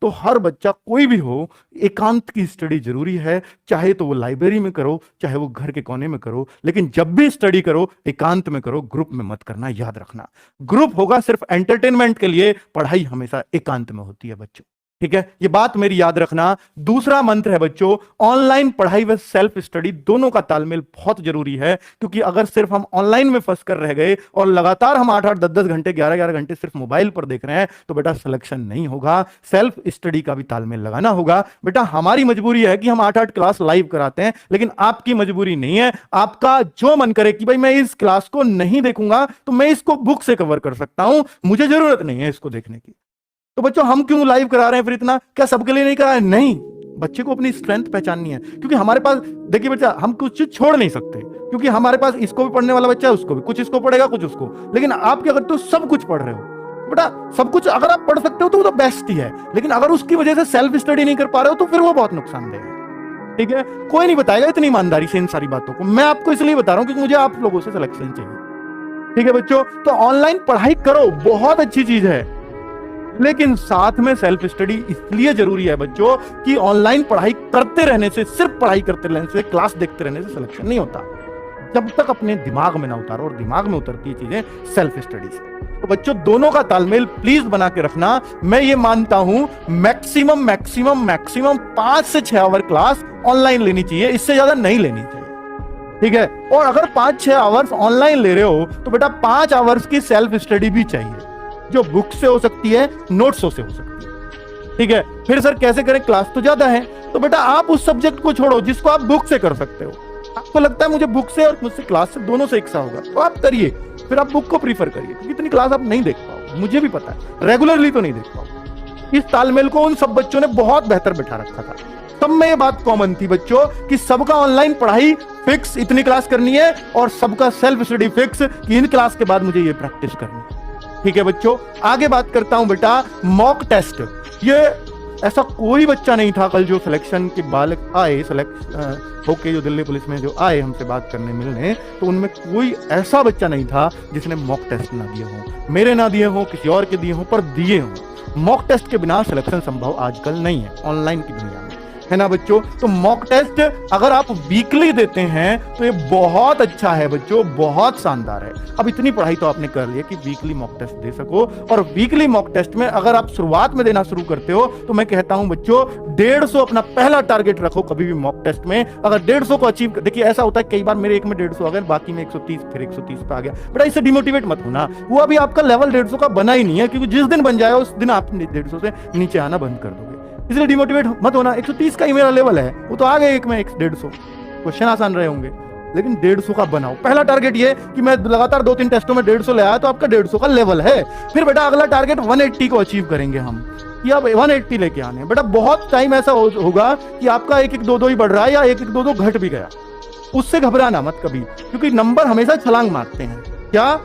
तो हर बच्चा कोई भी हो, एकांत की स्टडी जरूरी है। चाहे तो वो लाइब्रेरी में करो, चाहे वो घर के कोने में करो, लेकिन जब भी स्टडी करो एकांत में करो, ग्रुप में मत करना, याद रखना। ग्रुप होगा सिर्फ एंटरटेनमेंट के लिए, पढ़ाई हमेशा एकांत में होती है बच्चों। ठीक है, ये बात मेरी याद रखना। दूसरा मंत्र है बच्चों, ऑनलाइन पढ़ाई व सेल्फ स्टडी दोनों का तालमेल बहुत जरूरी है। क्योंकि अगर सिर्फ हम ऑनलाइन में फंस कर रह गए और लगातार हम 8-8 10-10 घंटे 11-11 घंटे सिर्फ मोबाइल पर देख रहे हैं तो बेटा सिलेक्शन नहीं होगा। सेल्फ स्टडी का भी तालमेल लगाना होगा। बेटा हमारी मजबूरी है कि हम 8-8 क्लास लाइव कराते हैं, लेकिन आपकी मजबूरी नहीं है। आपका जो मन करे कि भाई मैं इस क्लास को नहीं देखूंगा तो मैं इसको बुक से कवर कर सकता हूं, मुझे जरूरत नहीं है इसको देखने की। तो बच्चों हम क्यों लाइव करा रहे हैं फिर इतना? क्या सबके लिए नहीं करा है? नहीं, बच्चे को अपनी स्ट्रेंथ पहचाननी है। क्योंकि हमारे पास देखिए बच्चा, हम कुछ चीज छोड़ नहीं सकते, क्योंकि हमारे पास इसको भी पढ़ने वाला बच्चा है, उसको भी कुछ इसको पढ़ेगा कुछ उसको। लेकिन आप क्या करते हो, सब कुछ पढ़ रहे हो। बेटा सब कुछ अगर आप पढ़ सकते हो तो वो तो बेस्ट ही है, लेकिन अगर उसकी वजह से सेल्फ स्टडी नहीं कर पा रहे हो तो फिर वो बहुत नुकसानदेह है। ठीक है, कोई नहीं बताएगा इतनी ईमानदारी से इन सारी बातों को। मैं आपको इसलिए बता रहा हूं क्योंकि मुझे आप लोगों से सिलेक्शन चाहिए। ठीक है बच्चों, तो ऑनलाइन पढ़ाई करो, बहुत अच्छी चीज है, लेकिन साथ में सेल्फ स्टडी इसलिए जरूरी है बच्चों कि ऑनलाइन पढ़ाई करते रहने से, सिर्फ पढ़ाई करते रहने से, क्लास देखते रहने से सिलेक्शन नहीं होता। जब तक अपने दिमाग में ना उतारो, और दिमाग में उतरती है चीजें सेल्फ स्टडी से। तो बच्चों दोनों का तालमेल प्लीज बना के रखना। मैं ये मानता हूं मैक्सिमम मैक्सिमम मैक्सिमम 5 से 6 आवर क्लास ऑनलाइन लेनी चाहिए, इससे ज्यादा नहीं लेनी चाहिए। ठीक है, और अगर 5-6 आवर्स ऑनलाइन ले रहे हो तो बेटा 5 आवर्स की सेल्फ स्टडी भी चाहिए, जो बुक से हो सकती है, नोट्सों से हो सकती है। ठीक है, फिर सर कैसे करें, क्लास तो ज्यादा है। तो बेटा आप उस सब्जेक्ट को छोड़ो जिसको आप बुक से कर सकते हो। आपको लगता है मुझे बुक से और मुझसे क्लास से दोनों से एक सा होगा, तो आप करिए, फिर आप बुक को प्रीफर करिए, क्योंकि इतनी क्लास आप नहीं देख पाओगे, मुझे भी पता है, रेगुलरली तो नहीं देख पाओगे। इस तालमेल को उन सब बच्चों ने बहुत बेहतर बिठा रखा था। सब में ये बात कॉमन थी बच्चों कि सबका ऑनलाइन पढ़ाई फिक्स, इतनी क्लास करनी है, और सबका सेल्फ स्टडी फिक्स कि इन क्लास के बाद मुझे ये प्रैक्टिस करनी है। ठीक है बच्चों, आगे बात करता हूं बेटा मॉक टेस्ट। ये ऐसा कोई बच्चा नहीं था कल जो सिलेक्शन के बालक आए, सेलेक्ट होके जो दिल्ली पुलिस में जो आए हमसे बात करने मिलने, तो उनमें कोई ऐसा बच्चा नहीं था जिसने मॉक टेस्ट ना दिए हो, मेरे ना दिए हो, किसी और के दिए हो, पर दिए हो। मॉक टेस्ट के बिना सिलेक्शन संभव आजकल नहीं है ऑनलाइन की दुनिया में, है ना बच्चों। तो मॉक टेस्ट अगर आप वीकली देते हैं तो ये बहुत अच्छा है बच्चों, बहुत शानदार है। अब इतनी पढ़ाई तो आपने कर ली है कि वीकली मॉक टेस्ट दे सको, और वीकली मॉक टेस्ट में अगर आप शुरुआत में देना शुरू करते हो तो मैं कहता हूं बच्चों 150 अपना पहला टारगेट रखो कभी भी मॉक टेस्ट में। अगर 150 को अचीव, देखिए ऐसा होता है कई बार मेरे एक में 150 आ गया, बाकी में 130, फिर 130 पे आ गया। बेटा इससे डिमोटिवेट मत होना, वो अभी आपका लेवल 150 का बना ही नहीं है, क्योंकि जिस दिन बन जाए उस दिन आप 150 से नीचे आना बंद कर दोगे, इसलिए डिमोटिवेट मत होना। 130 का ही मेरा लेवल है, वो तो आ गए एक में 150, क्वेश्चन आसान रहे होंगे, लेकिन 150 का बनाओ। पहला टारगेट ये कि मैं लगातार 2-3 टेस्टों में 150 ले आया तो आपका 150 का लेवल है। फिर बेटा अगला टारगेट 180 को अचीव करेंगे हम, कि अब 180 लेके आने। बेटा बहुत टाइम ऐसा होगा कि आपका 1-1-2-2 ही बढ़ रहा है या 1-1-2-2 घट भी गया, उससे घबराना मत कभी, क्योंकि नंबर हमेशा छलांग मारते हैं। क्या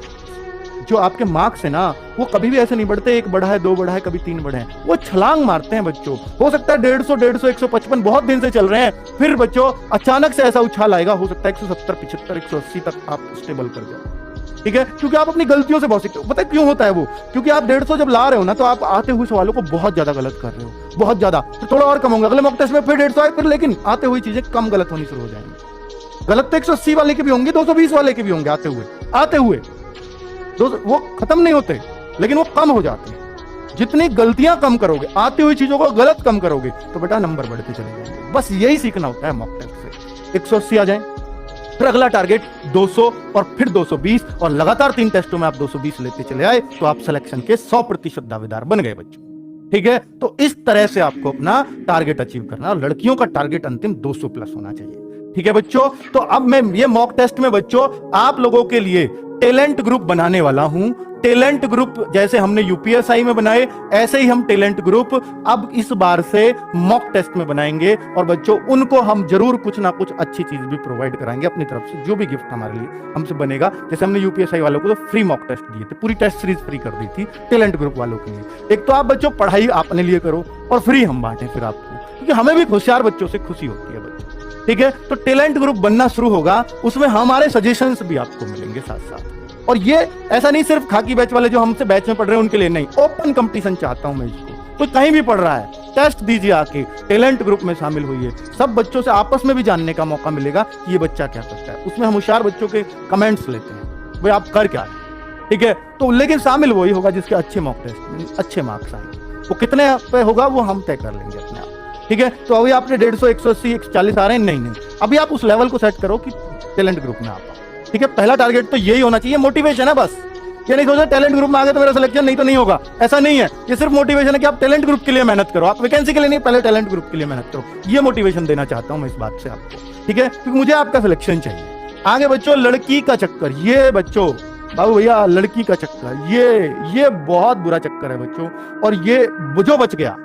जो आपके मार्क्स है ना, वो कभी भी ऐसे नहीं बढ़ते 1 बढ़ा है 2 बढ़ा है कभी 3 बढ़े हैं, वो छलांग मारते हैं बच्चों। हो सकता है 150 155 बहुत दिन से चल रहे हैं, फिर बच्चों अचानक से ऐसा उछाल आएगा, हो सकता है 170 75 180 तक आप स्टेबल कर जाओ। ठीक है, क्योंकि आप अपनी गलतियों से बहुत सीखते हो। पता है क्यों होता है वो? क्योंकि आप 150 जब ला रहे हो ना, तो आप आते हुए सवालों को बहुत ज्यादा गलत कर रहे हो, बहुत ज्यादा। तो थोड़ा और कम होंगे अगले मॉक टेस्ट में, फिर 150 आए, फिर लेकिन आते हुए चीजें कम गलत होनी शुरू हो जाएंगी। गलत तो 180 वाले के भी होंगे, 220 वाले के भी होंगे, आते हुए वो खत्म नहीं होते, लेकिन वो कम हो जाते हैं। जितनी गलतियां कम करोगे, आती हुई चीजों को गलत कम करोगे, तो बेटा नंबर बढ़ते चले जाएंगे। बस यही सीखना होता है मॉक टेस्ट से। 180 आ जाए, फिर अगला टारगेट 200 और फिर 220, और लगातार 3 टेस्टों में आप 220 लेते चले आए तो आप सिलेक्शन के 100% दावेदार बन गए बच्चों। ठीक है, तो इस तरह से आपको अपना टारगेट अचीव करना, और लड़कियों का टारगेट अंतिम 200 प्लस होना चाहिए। ठीक है बच्चों, तो अब मैं ये मॉक टेस्ट में बच्चों आप लोगों के लिए टैलेंट ग्रुप बनाने वाला हूं। टैलेंट ग्रुप जैसे हमने यूपीएसआई में बनाए, ऐसे ही हम टैलेंट ग्रुप अब इस बार से मॉक टेस्ट में बनाएंगे, और बच्चों उनको हम जरूर कुछ ना कुछ अच्छी चीज भी प्रोवाइड कराएंगे अपनी तरफ से, जो भी गिफ्ट हमारे लिए हमसे बनेगा। जैसे हमने यूपीएसआई वालों को तो फ्री मॉक टेस्ट दिए थे, पूरी टेस्ट सीरीज फ्री कर दी थी टैलेंट ग्रुप वालों के लिए। एक तो आप बच्चों पढ़ाई अपने लिए करो, और फ्री हम बांटे फिर आपको, क्योंकि हमें भी होशियार बच्चों से खुशी होती है बच्चों। ठीक है, तो टैलेंट ग्रुप बनना शुरू होगा, उसमें हमारे सजेशंस भी आपको मिलेंगे साथ साथ। और ये ऐसा नहीं सिर्फ खाकी बैच वाले जो हमसे बैच में पढ़ रहे हैं उनके लिए नहीं, ओपन कंपटीशन चाहता हूं मैं इसको, कोई कहीं भी पढ़ रहा है, टेस्ट दीजिए, आके टैलेंट ग्रुप में शामिल होइए। सब बच्चों से आपस में भी जानने का मौका मिलेगा कि ये बच्चा क्या करता है। उसमें हम होशियार बच्चों के कमेंट्स लेते हैं, भाई आप कर क्या रहे हैं, ठीक है। तो लेकिन शामिल वही होगा जिसके अच्छे मॉक टेस्ट में अच्छे मार्क्स आएंगे। वो कितने पे होगा वो हम तय कर लेंगे अपने आप, ठीक है। तो अभी आपने 150, 180, 140 आ रहे हैं, नहीं, अभी आप उस लेवल को सेट करो कि टैलेंट ग्रुप में आप, ठीक है। पहला टारगेट तो यही होना चाहिए, मोटिवेशन है बस। ये नहीं सोचो टैलेंट ग्रुप में आ गए तो मेरा सिलेक्शन नहीं तो नहीं होगा, ऐसा नहीं है। ये सिर्फ मोटिवेशन है कि आप टैलेंट ग्रुप के लिए मेहनत करो, आप वैकेंसी के लिए नहीं, पहले टैलेंट ग्रुप के लिए मेहनत करो। ये मोटिवेशन देना चाहता हूं मैं इस बात से आपको, ठीक है, क्योंकि मुझे आपका सिलेक्शन चाहिए। आगे बच्चों, लड़की का चक्कर, ये बच्चों बाबू भैया लड़की का चक्कर, ये बहुत बुरा चक्कर है बच्चों। और ये जो बच गया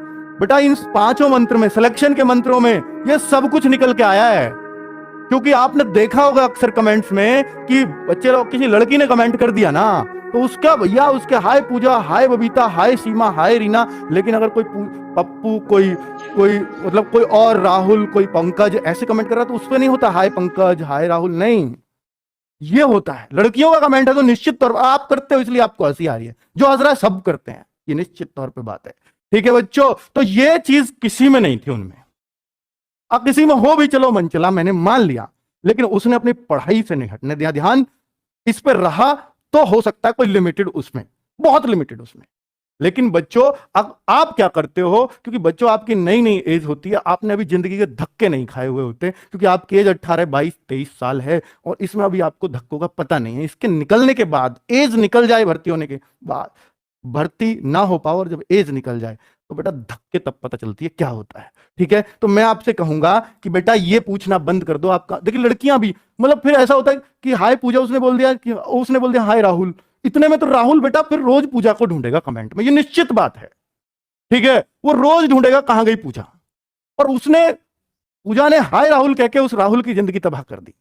बेटा, इन 5 मंत्र में, सिलेक्शन के मंत्रों में ये सब कुछ निकल के आया है। क्योंकि आपने देखा होगा अक्सर कमेंट्स में कि बच्चे लोग, किसी लड़की ने कमेंट कर दिया ना, तो उसका भैया, उसके हाय पूजा, हाय बबीता, हाय सीमा, हाय रीना। लेकिन अगर कोई पप्पू, कोई मतलब कोई और राहुल, कोई पंकज ऐसे कमेंट कर रहा है, तो उस पर नहीं होता हाय पंकज, हाय राहुल, नहीं, ये होता है लड़कियों का कमेंट है। तो निश्चित तौर पर आप करते हो इसलिए आपको हंसी आ रही है, जो हंस रहा है सब करते हैं, ये निश्चित तौर पे बात है, ठीक है बच्चों। तो ये चीज किसी में नहीं थी उनमें। अब किसी में हो भी, चलो मन चला, मैंने मान लिया, लेकिन उसने अपनी पढ़ाई से नहीं हटने दिया, ध्यान इस पर रहा। तो हो सकता है कोई लिमिटेड उसमें, बहुत लिमिटेड उसमें। लेकिन बच्चों अब आप क्या करते हो, क्योंकि बच्चों आपकी नई नई एज होती है, आपने अभी जिंदगी के धक्के नहीं खाए हुए होते, क्योंकि आपकी एज 18, 22, 23 साल है, और इसमें अभी आपको धक्कों का पता नहीं है। इसके निकलने के बाद, एज निकल जाए भर्ती होने के बाद, भर्ती ना हो पाओ, और जब एज निकल जाए तो बेटा धक्के तब पता चलती है क्या होता है, ठीक है। तो मैं आपसे कहूंगा कि बेटा ये पूछना बंद कर दो। आपका देखिए लड़कियां भी, मतलब फिर ऐसा होता है कि हाय पूजा उसने बोल दिया, कि उसने बोल दिया हाय राहुल, इतने में तो राहुल बेटा फिर रोज पूजा को ढूंढेगा कमेंट में, ये निश्चित बात है, ठीक है। वो रोज ढूंढेगा कहां गई पूजा, और उसने, पूजा ने हाय राहुल कह के उस राहुल की जिंदगी तबाह कर दी।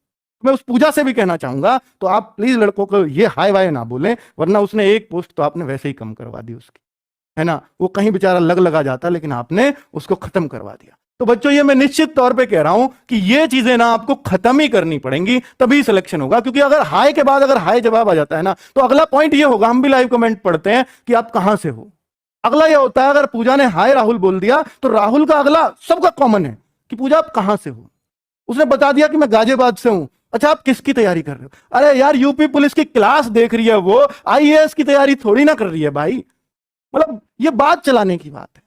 मैं उस पूजा से भी कहना चाहूंगा, तो आप प्लीज लड़कों को ये हाय वाय ना बोलें, वरना उसने एक पोस्ट तो आपने वैसे ही कम करवा दी उसकी, है ना। वो कहीं बेचारा लगा जाता, लेकिन आपने उसको खत्म करवा दिया। तो बच्चों ये मैं निश्चित तौर पे कह रहा हूं कि ये चीजें ना आपको खत्म ही करनी पड़ेंगी, तभी सिलेक्शन होगा। क्योंकि अगर हाय के बाद अगर हाय जवाब आ जाता है ना, तो अगला पॉइंट ये होगा, हम भी लाइव कमेंट पढ़ते हैं कि आप कहां से हो। अगला ये होता है, अगर पूजा ने हाय राहुल बोल दिया, तो राहुल का अगला सबका कॉमन है कि पूजा आप कहां से हो। उसने बता दिया कि मैं गाजियाबाद से हूं। अच्छा आप किसकी तैयारी कर रहे हो? अरे यार यूपी पुलिस की क्लास देख रही है, वो आईएएस की तैयारी थोड़ी ना कर रही है भाई। मतलब ये बात चलाने की बात है,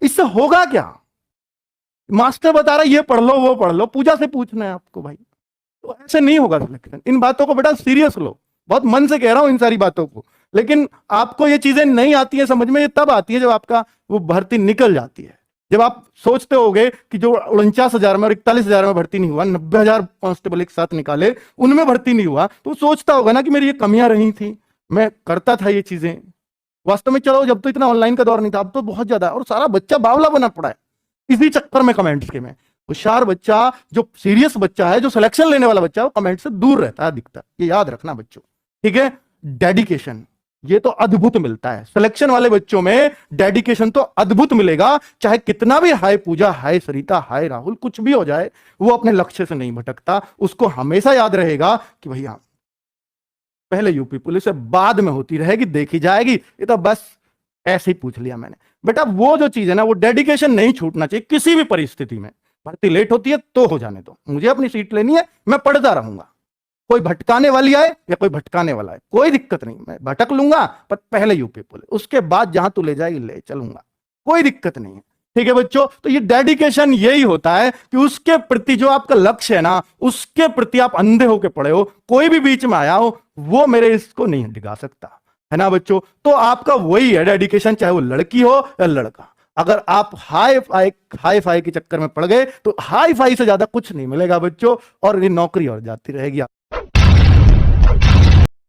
इससे होगा क्या? मास्टर बता रहा है ये पढ़ लो वो पढ़ लो, पूजा से पूछना है आपको भाई, तो ऐसे नहीं होगा सिलेक्शन। इन बातों को बेटा सीरियस लो, बहुत मन से कह रहा हूं इन सारी बातों को। लेकिन आपको ये चीजें नहीं आती है समझ में, ये तब आती है जब आपका वो भर्ती निकल जाती है। जब आप सोचते होगे कि जो 49,000 में और 41,000 में भर्ती नहीं हुआ, 90,000 कांस्टेबल एक साथ निकाले, उनमें भर्ती नहीं हुआ, तो सोचता होगा ना कि मेरी ये कमियां रही थी, मैं करता था ये चीजें। वास्तव में चलो जब तो इतना ऑनलाइन का दौर नहीं था, अब तो बहुत ज्यादा, और सारा बच्चा बावला बना पड़ा है इसी चक्कर में कमेंट्स के में। होशियार बच्चा, जो सीरियस बच्चा है, जो सिलेक्शन लेने वाला बच्चा है, वो कमेंट से दूर रहता है अधिकतर, ये याद रखना बच्चों, ठीक है। डेडिकेशन ये तो अद्भुत मिलता है सिलेक्शन वाले बच्चों में, डेडिकेशन तो अद्भुत मिलेगा। चाहे कितना भी हाय पूजा, हाय सरिता, हाय राहुल कुछ भी हो जाए, वो अपने लक्ष्य से नहीं भटकता। उसको हमेशा याद रहेगा कि भैया पहले यूपी पुलिस से, बाद में होती रहेगी, देखी जाएगी, ये तो बस ऐसे ही पूछ लिया मैंने। बेटा वो जो चीज है ना, वो डेडिकेशन नहीं छूटना चाहिए किसी भी परिस्थिति में। भर्ती लेट होती है तो हो जाने दो, मुझे अपनी सीट लेनी है, मैं पढ़ता रहूंगा। कोई भटकाने वाली आए या कोई भटकाने वाला है, कोई दिक्कत नहीं, मैं भटक लूंगा, पर पहले यूपी पुलिस, उसके बाद जहां तू ले जाएगी ले चलूंगा, कोई दिक्कत नहीं है, ठीक है बच्चों। तो ये डेडिकेशन यही होता है कि उसके प्रति जो आपका लक्ष्य है ना, उसके प्रति आप अंधे होकर पड़े हो, कोई भी बीच में आया हो वो मेरे इसको नहीं डिगा सकता, है ना बच्चों। तो आपका वही है डेडिकेशन, चाहे वो लड़की हो या लड़का। अगर आप हाई फाई के चक्कर में पड़ गए तो हाई फाई से ज्यादा कुछ नहीं मिलेगा बच्चों, और ये नौकरी और जाती रहेगी।